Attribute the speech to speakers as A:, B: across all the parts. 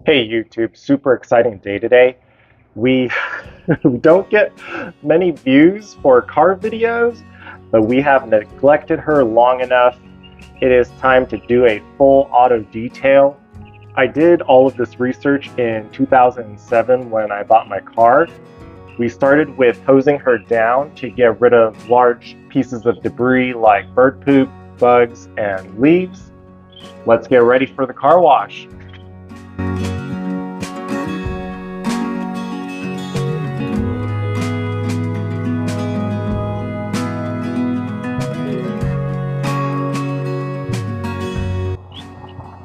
A: Hey YouTube, super exciting day today. We don't get many views for car videos, but we have neglected her long enough. It is time to do a full auto detail. I did all of this research in 2007 when I bought my car. We started with hosing her down to get rid of large pieces of debris like bird poop, bugs, and leaves. Let's get ready for the car wash.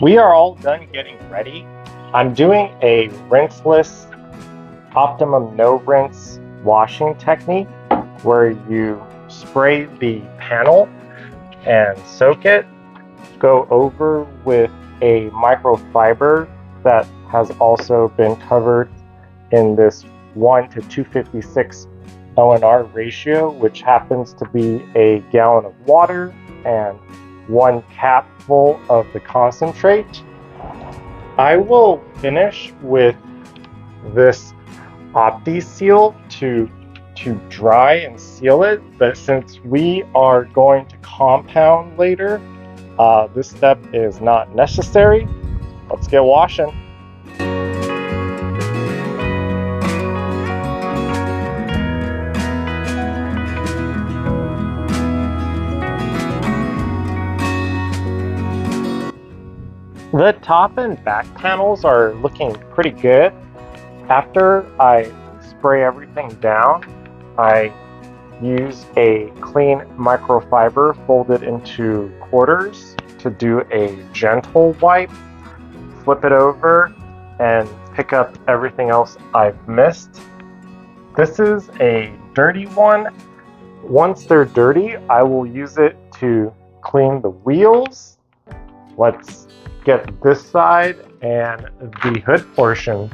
A: We are all done getting ready. I'm doing a rinseless Optimum No Rinse washing technique where you spray the panel and soak it, go over with a microfiber that has also been covered in this 1 to 256 ONR ratio, which happens to be a gallon of water and 1 cap full of the concentrate. I will finish with this Optiseal to dry and seal it, but since we are going to compound later, this step is not necessary. Let's get washing. The top and back panels are looking pretty good. After I spray everything down, I use a clean microfiber folded into quarters to do a gentle wipe, flip it over, and pick up everything else I've missed. This is a dirty one. Once they're dirty, I will use it to clean the wheels. Let's get this side and the hood portion.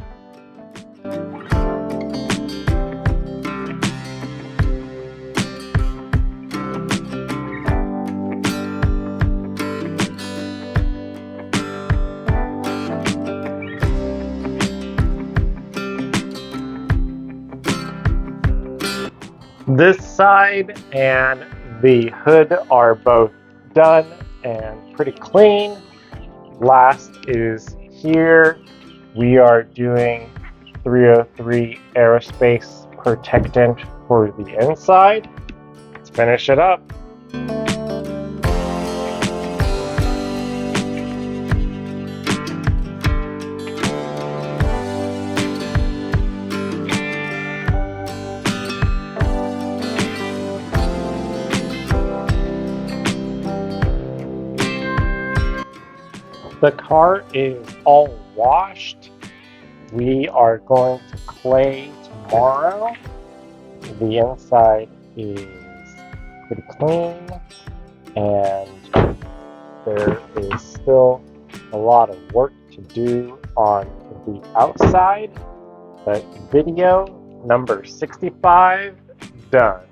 A: This side and the hood are both done and pretty clean. Last is here. We are doing 303 Aerospace Protectant for the inside. Let's finish it up. The car is all washed. We are going to clay tomorrow. The inside is pretty clean, and there is still a lot of work to do on the outside, but video number 65 done.